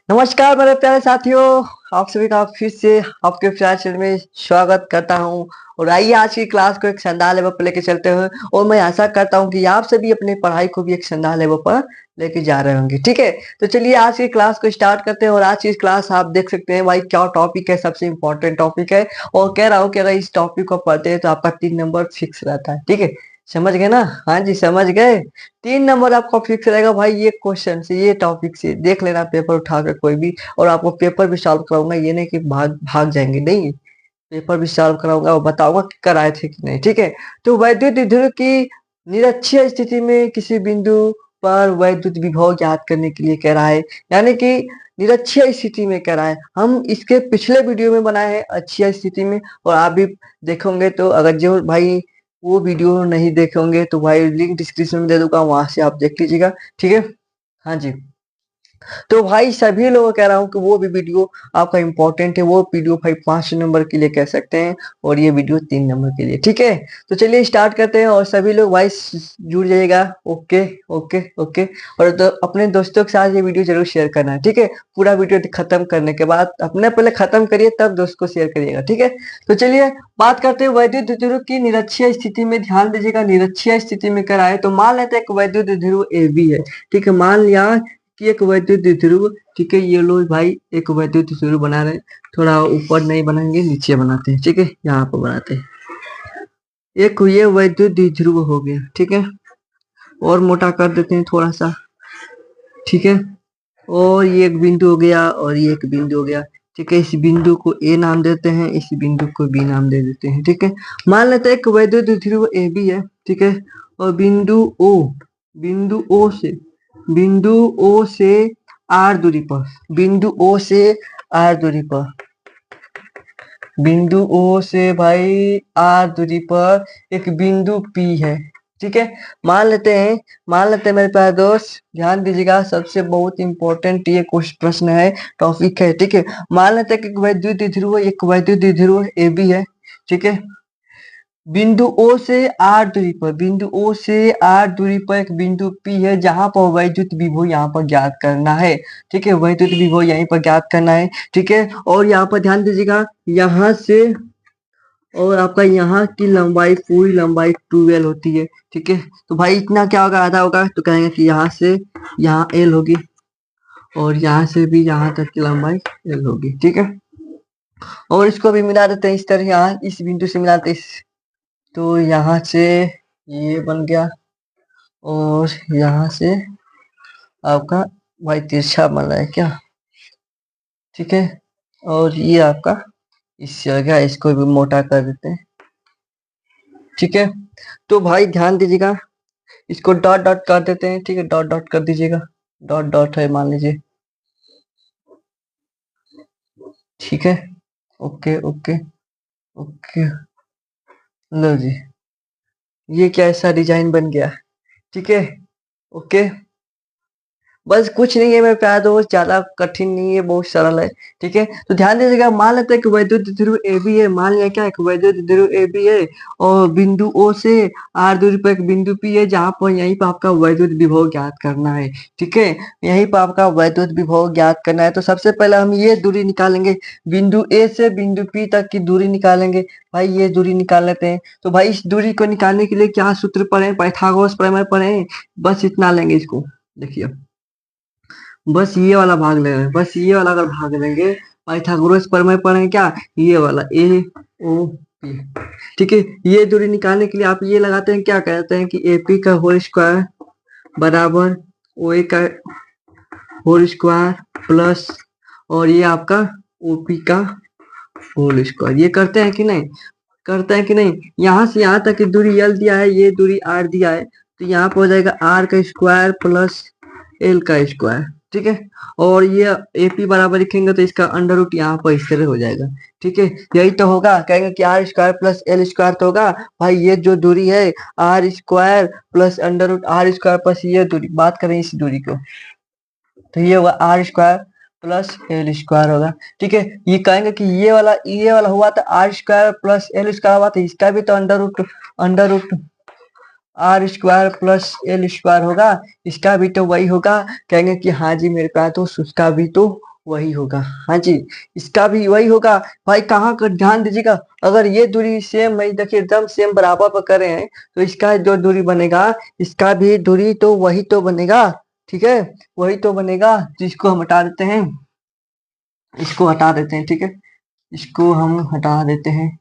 नमस्कार मेरे प्यारे साथियों। आप सभी का फिर से आपके प्यार चैनल में स्वागत करता हूं। और आइए आज की क्लास को एक शानदार लेवल पर लेके चलते हैं। और मैं आशा करता हूं कि आप सभी अपनी पढ़ाई को भी एक शानदार लेवल पर लेके जा रहे होंगे। ठीक है, तो चलिए आज की क्लास को स्टार्ट करते हैं। और आज की क्लास आप देख सकते हैं भाई क्या टॉपिक है, सबसे इंपॉर्टेंट टॉपिक है। और कह रहा हूँ कि अगर इस टॉपिक को पढ़ते हैं तो आपका 3 नंबर फिक्स रहता है। ठीक है, समझ गए ना? हाँ जी, समझ गए। 3 नंबर आपका फिक्स रहेगा भाई। ये क्वेश्चन से, ये टॉपिक से देख लेना, पेपर उठा कर कोई भी। और आपको पेपर भी सॉल्व कराऊंगा, ये नहीं कि भाग भाग जाएंगे, नहीं। पेपर भी सॉल्व कराऊंगा और बताऊंगा कि कराए थे कि नहीं। ठीक है, तो वैद्युत ध्रुव की निरक्षीय स्थिति में किसी बिंदु पर वैद्युत विभव ज्ञात करने के लिए कह रहा है। यानी कि निरक्षीय स्थिति में कह रहा है। हम इसके पिछले वीडियो में बनाए हैं अक्षीय स्थिति में, और आप भी देखोगे। तो अगर जो भाई वो वीडियो नहीं देखे होंगे तो भाई लिंक डिस्क्रिप्शन में दे दूंगा, वहां से आप देख लीजिएगा। ठीक है, हाँ जी। तो भाई सभी लोगों को कह रहा हूँ कि वो भी वीडियो आपका इंपॉर्टेंट है। वो वीडियो भाई 5 नंबर के लिए कह सकते हैं, और ये वीडियो 3 नंबर के लिए। ठीक है, तो चलिए स्टार्ट करते हैं। और सभी लोग भाई जुड़ जाइएगा। Okay okay okay. और तो अपने दोस्तों के साथ ये वीडियो जरूर शेयर करना है। ठीक है, पूरा वीडियो खत्म करने के बाद अपने पहले खत्म करिए, तब दोस्त को शेयर करिएगा। ठीक है, तो चलिए बात करते हैं वैद्युत ध्रुव की निरक्षीय स्थिति में। ध्यान दीजिएगा, निरक्षीय स्थिति में कराए तो मान लेते हैं एक वैद्युत ध्रुव ए बी है। ठीक है, मान लिया कि एक वैद्युत ध्रुव। ठीक है, ये लो भाई एक वैद्युत ध्रुव बना रहे हैं। थोड़ा ऊपर नहीं बनाएंगे, नीचे बनाते हैं। ठीक है, यहाँ पर बनाते हैं। एक ये वैद्युत ध्रुव हो गया। ठीक है, और मोटा कर देते हैं थोड़ा सा। ठीक है, और ये एक बिंदु हो गया, और ये एक बिंदु हो गया। ठीक है, इस बिंदु को ए नाम देते हैं, इस बिंदु को बी नाम दे देते हैं। ठीक है, मान लेते हैं एक वैद्युत ध्रुव ए बी है। ठीक है, और बिंदु ओ से आर दूरी पर, बिंदु ओ से आर दूरी पर, बिंदु ओ से भाई आर दूरी पर एक बिंदु पी है। ठीक है, मान लेते हैं मेरे प्यारे दोस्त, ध्यान दीजिएगा। सबसे बहुत इंपॉर्टेंट ये क्वेश्चन प्रश्न है, टॉपिक है। ठीक है, मान लेते हैं कि एक वैद्युत ध्रुव ए बी है। ठीक है, बिंदु ओ से आर दूरी पर, बिंदु ओ से आर दूरी पर एक बिंदु पी है, जहां पर वैद्युत विभव यहाँ पर ज्ञात करना है। ठीक है, वैद्युत विभव यहीं पर ज्ञात करना है। ठीक है, और यहाँ पर ध्यान दीजिएगा, यहाँ से और आपका यहाँ की लंबाई, पूरी लंबाई 12 होती है। ठीक है, तो भाई इतना क्या होगा, आधा होगा। तो कहेंगे कि यहाँ से यहाँ एल होगी, और यहाँ से भी यहाँ तक की लंबाई एल होगी। ठीक है, और इसको भी मिला देते हैं इस तरह, यहाँ इस बिंदु से मिलाते हैं तो यहाँ से ये बन गया, और यहाँ से आपका भाई तिरछा बन रहा है क्या? ठीक है, और ये आपका इससे हो गया, इसको भी मोटा कर देते हैं। ठीक है, तो भाई ध्यान दीजिएगा, इसको डॉट डॉट कर देते हैं। ठीक है, डॉट डॉट कर दीजिएगा, डॉट डॉट है मान लीजिए। ठीक है, ओके ओके ओके, लो जी, ये क्या ऐसा डिजाइन बन गया। ठीक है, ओके, बस कुछ नहीं है मेरे प्यारे दोस्त, ज्यादा कठिन नहीं है, बहुत सरल है। ठीक है, तो ध्यान दीजिएगा, मान लेते हैं कि वैद्युत ध्रुव ए बी है। मान लिया क्या, एक वैद्युत ध्रुव ए बी है, और बिंदु ओ से आर दूरी पर एक बिंदु पी है, जहां पर यहीं पर आपका वैद्युत विभव ज्ञात करना है। ठीक है, यहीं पर आपका वैद्युत विभव ज्ञात करना है। तो सबसे पहले हम ये दूरी निकालेंगे, बिंदु ए से बिंदु पी तक की दूरी निकालेंगे। भाई ये दूरी निकाल लेते हैं। तो भाई इस दूरी को निकालने के लिए क्या सूत्र पढ़े, पाइथागोरस प्रमेय पढ़े। बस इतना लेंगे इसको, देखिए बस ये वाला भाग ले रहे हैं, बस ये वाला अगर भाग लेंगे, पाइथागोरस प्रमेय पढ़ेंगे क्या, ये वाला ए ओ पी। ठीक है, ये दूरी निकालने के लिए आप ये लगाते हैं, क्या कहते हैं कि एपी का होल स्क्वायर बराबर ओ ए का होल स्क्वायर प्लस, और ये आपका ओपी का होल स्क्वायर। ये करते हैं कि नहीं, करते हैं कि नहीं। यहाँ से यहाँ तक की दूरी एल दिया है, ये दूरी आर दिया है, तो यहाँ पर हो जाएगा आर का स्क्वायर प्लस एल का स्क्वायर। ठीक है, और ये एपी बराबर लिखेंगे तो इसका अंडर रूट यहाँ पर इस तरह हो जाएगा। ठीक है, यही तो होगा, कहेंगे कि R square plus L square तो होगा। भाई ये जो दूरी है R square plus under root R square plus ये दूरी, बात करें इस दूरी को, तो ये होगा R square plus L square होगा। ठीक है, ये कहेंगे कि ये वाला हुआ था R square plus L square हुआ था, इसका भी तो under root R square plus L square होगा, इसका भी तो वही होगा। कहेंगे कि हाँ जी मेरे पास तो उसका भी तो वही होगा। हाँ जी, इसका भी वही होगा। भाई कहाँ का ध्यान दीजिएगा, अगर ये दूरी सेम है, देखिए एकदम सेम बराबर पर करे हैं, तो इसका जो दूरी बनेगा, इसका भी दूरी तो वही तो बनेगा। ठीक है, वही तो बनेगा, जिसको हम हटा देते हैं, इसको हटा देते हैं। ठीक है, इसको हम हटा देते हैं।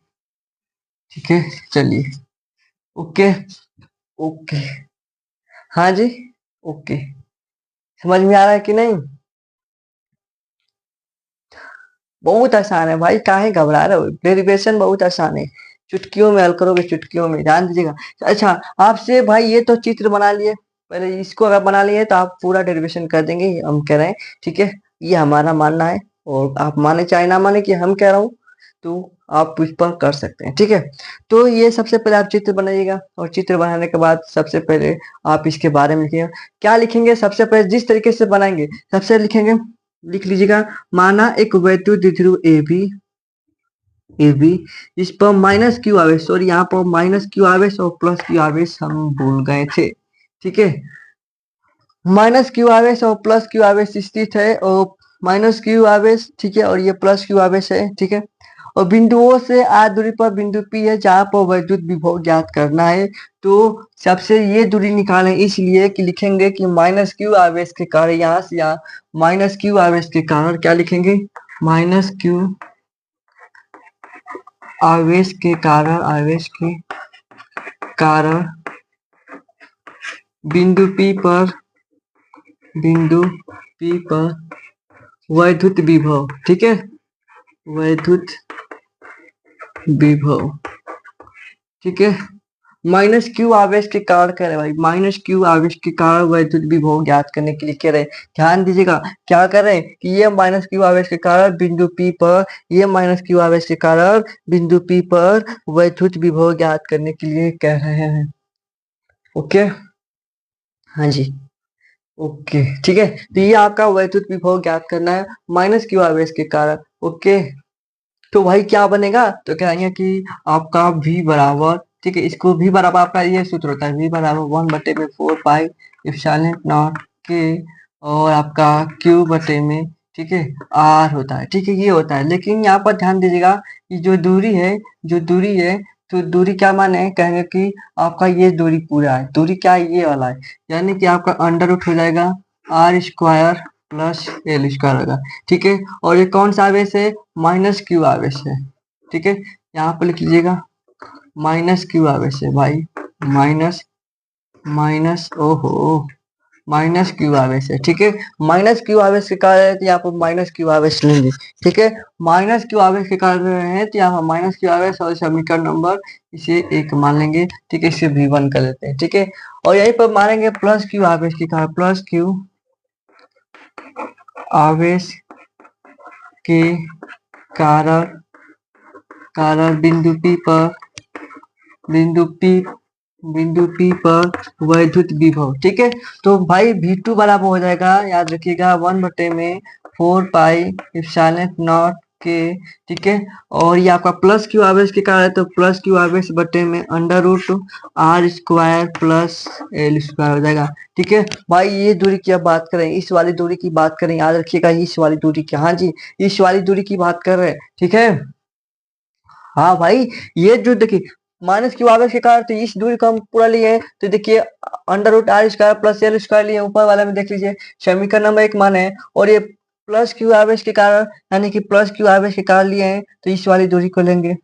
ठीक है, चलिए। ओके। ओके। हाँ जी। ओके। समझ में आ रहा है कि नहीं? बहुत आसान है भाई, काहे घबरा रहे हो, डेरिवेशन बहुत आसान है, चुटकियों में हल करोगे, चुटकियों में, ध्यान दीजिएगा। अच्छा, आपसे भाई ये तो चित्र बना लिए, पहले इसको अगर बना लिए तो आप पूरा डेरिवेशन कर देंगे, हम कह रहे हैं। ठीक है, ये हमारा मानना है, और आप माने चाहे ना माने कि हम कह रहा हूँ, तो आप इस पर कर सकते हैं। ठीक है, तो ये सबसे पहले आप चित्र बनाइएगा, और चित्र बनाने के बाद सबसे पहले आप इसके बारे में लिखिएगा। क्या लिखेंगे? सबसे पहले जिस तरीके से बनाएंगे, सबसे लिखेंगे, लिख लीजिएगा। माना एक वैद्युत द्विध्रुव ए बी, इस पर माइनस क्यू आवेश, सॉरी यहाँ पर माइनस क्यू आवेश और प्लस क्यू आवेश हम भूल गए थे। ठीक है, माइनस क्यू आवेश और प्लस क्यू आवेश स्थित है, और माइनस क्यू आवेश, ठीक है, और ये प्लस क्यू आवेश है। ठीक है, और बिंदुओं से आ दूरी पर बिंदु पी है, जहां पर वैद्युत विभव ज्ञात करना है। तो सबसे ये दूरी निकालें, इसलिए कि लिखेंगे कि माइनस क्यू आवेश के कारण, यहाँ से यहाँ माइनस क्यू आवेश के कारण क्या लिखेंगे? माइनस क्यू आवेश के कारण बिंदु बिंदु पी पर वैद्युत विभव, ठीक है, वैद्युत विभव, ठीक है, माइनस क्यू आवेश के कारण कह रहे हैं भाई, माइनस क्यू आवेश के कारण वैद्युत विभव ज्ञात करने के लिए कह रहे हैं। ध्यान दीजिएगा, क्या कर रहे हैं कि ये माइनस क्यू आवेश के कारण बिंदु पी पर, ये माइनस क्यू आवेश के कारण बिंदु पी पर वैद्युत विभव ज्ञात करने के लिए कह रहे हैं। ओके, हाँ जी, ओके, ठीक है, तो ये आपका वैद्युत विभव ज्ञात करना है माइनस क्यू आवेश के कारण। ओके, तो भाई क्या बनेगा? तो कहेंगे कि आपका v बराबर, ठीक है, इसको v बराबर, आपका ये सूत्र होता है, v बराबर 1/4 पाई एप्सिलॉन नॉट के, और आपका q बटे में, ठीक है, r होता है। ठीक है, ये होता है, लेकिन यहाँ पर ध्यान दीजिएगा कि जो दूरी है, तो दूरी क्या माने, कहेंगे कि आपका ये दूरी पूरा है, दूरी क्या है, ये वाला है, यानी कि आपका अंडर रूट हो जाएगा r² प्लस l² होगा। ठीक है, और ये कौन सा आवेश है? माइनस क्यू आवेश है। ठीक है, यहाँ पर लिख लीजिएगा, माइनस क्यू आवेश है भाई, माइनस माइनस ओहो माइनस क्यू आवेश है। ठीक है, माइनस क्यू आवेश के कारण है, तो यहाँ पर माइनस क्यू आवेश लेंगे। ठीक है, माइनस क्यू आवेश के कारण है, तो यहाँ पर माइनस क्यू आवेश, और समीकरण नंबर इसे 1 मान लेंगे। ठीक है, इसे V1 कर लेते हैं। ठीक है, और यहीं पर मानेंगे प्लस क्यू आवेश के कारण, प्लस क्यू आवेश के कारण बिंदु P बिंदु P पर वैद्युत विभव। ठीक है, तो भाई V2 बराबर हो जाएगा, याद रखिएगा, 1/4 पाई एप्सिलॉन नॉट के। ठीक है, और ये आपका प्लस क्यू आवेश के कारण है, तो प्लस क्यू आवेश बटे में under root r² plus l² हो जाएगा। ठीक है भाई, ये दूरी की अब बात करें, इस वाली दूरी की बात करें, याद रखिएगा, इस वाली दूरी की, हाँ जी, इस वाली दूरी की बात कर रहे हैं। ठीक है, हाँ भाई, ये जो देखिए माइनस क्यू आवेश के कारण, तो इस दूरी को हम पूरा लिए हैं, तो देखिए under root r² plus l² लिए, ऊपर वाला में देख लीजिए, समीकरण नंबर 1 माने हैं, और ये प्लस क्यू आवेश के कारण, यानी कि प्लस क्यू आवेश के कारण लिए हैं, तो इस वाली दूरी को लेंगे।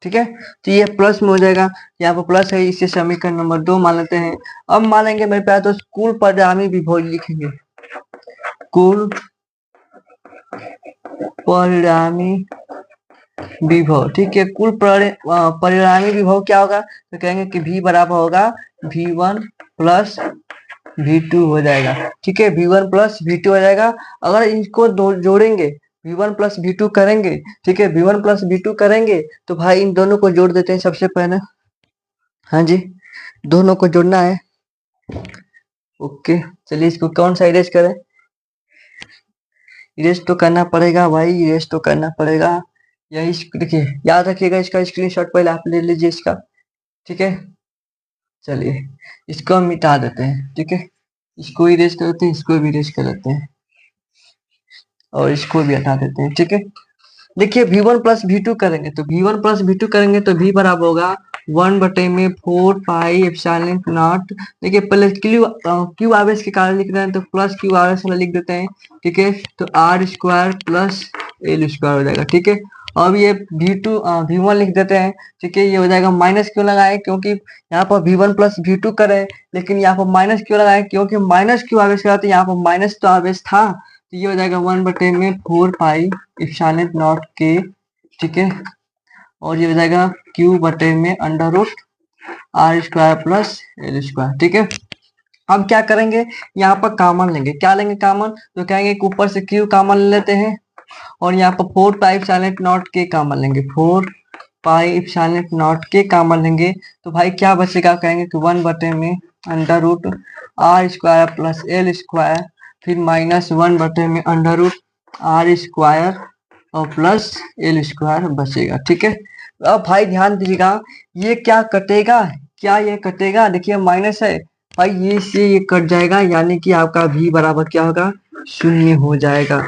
ठीक है, तो ये प्लस में हो जाएगा, यहाँ पर प्लस है, इसे समीकरण नंबर 2 मान लेते हैं। अब मानेंगे मेरे पास, तो कुल परिणामी विभव लिखेंगे, कुल परिणामी विभव। ठीक है, कुल परिणामी विभव क्या होगा? तो कहेंगे कि V बराबर होगा V1 प्लस V2 हो जाएगा। ठीक है, V1 प्लस V2 हो जाएगा। अगर इनको जोड़ेंगे, V1 प्लस V2 करेंगे, ठीक है, V1 प्लस V2 करेंगे, तो भाई इन दोनों को जोड़ देते हैं सबसे पहले। हाँ जी, दोनों को जोड़ना है। ओके, चलिए इसको कौन सा इरेज करें? इरेज तो करना पड़ेगा भाई, इरेज तो करना पड़ेगा। यही देखिए, याद रखिएगा, इसका स्क्रीनशॉट पहले आप ले लीजिए इसका। ठीक है, चलिए इसको हम मिटा देते हैं। ठीक है, इसको इरेज करते हैं, इसको भी इरेज कर लेते हैं। और इसको भी हटा देते हैं, ठीक है। देखिए V1 प्लस V2 करेंगे तो V1 प्लस V2 करेंगे तो V बराबर होगा 1/4 पाई एप्सिलॉन नॉट। देखिए पहले क्यू आवेश के कारण लिख रहे हैं तो प्लस क्यू आवेश वाला लिख देते हैं, ठीक है। तो R square plus L square हो जाएगा, ठीक है। अब ये V1 लिख देते हैं, ठीक है। ये हो जाएगा माइनस क्यों लगाए, क्योंकि यहाँ पर V1 प्लस V2 करें, लेकिन यहाँ पर माइनस क्यों लगाए, क्योंकि माइनस क्यू आवेश का तो यहाँ पर माइनस तो आवेश था, तो ये हो जाएगा 1/4 पाई एप्सिलॉन नॉट के, ठीक है। और ये हो जाएगा Q/√R² प्लस एल स्क्वायर, ठीक है। अब क्या करेंगे, यहाँ पर कॉमन लेंगे, क्या लेंगे कॉमन, तो कहेंगे कि ऊपर से Q कॉमन ले लेते हैं और यहाँ पर 4 पाई एप्सिलॉन नॉट के कॉमन लेंगे, 4 पाई एप्सिलॉन नॉट के कॉमन लेंगे तो भाई क्या बचेगा, कहेंगे कि 1/√R² प्लस एल स्क्वायर, फिर माइनस 1/√R² और प्लस एल स्क्वायर बचेगा, ठीक है। अब भाई ध्यान दीजिएगा, ये क्या कटेगा, क्या ये कटेगा, देखिए माइनस है भाई, ये से ये कट जाएगा, यानी कि आपका V बराबर क्या होगा, शून्य हो जाएगा।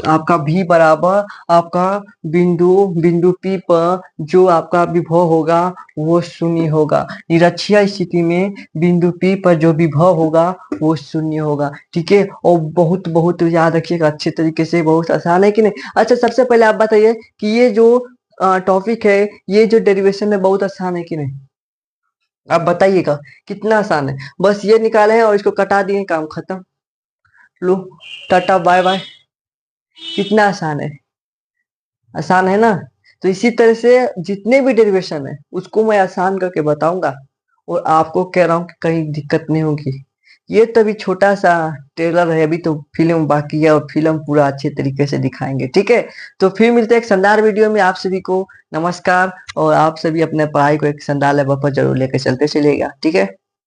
आपका V बराबर आपका बिंदु P पर जो आपका विभव होगा वो शून्य होगा। निरक्षीय स्थिति में बिंदु P पर जो विभव होगा वो शून्य होगा, ठीक है। और बहुत बहुत याद रखिएगा अच्छे तरीके से, बहुत आसान है कि नहीं। अच्छा सबसे पहले आप बताइए कि ये जो टॉपिक है, ये जो डेरिवेशन है बहुत आसान है कि नहीं, आप बताइएगा कितना आसान है। बस ये निकाले हैं और इसको कटा दिए, काम खत्म। लो टाटा बाय बाय, कितना आसान है, आसान है ना। तो इसी तरह से जितने भी डेरिवेशन है उसको मैं आसान करके बताऊंगा और आपको कह रहा हूँ कि कहीं दिक्कत नहीं होगी। ये तो अभी छोटा सा ट्रेलर है, अभी तो फिल्म बाकी है और फिल्म पूरा अच्छे तरीके से दिखाएंगे, ठीक है। तो फिर मिलते हैं एक शानदार वीडियो में, आप सभी को नमस्कार। और आप सभी अपने पढ़ाई को एक शानदार लेवल पर जरूर लेकर चलते चलिएगा, ठीक है।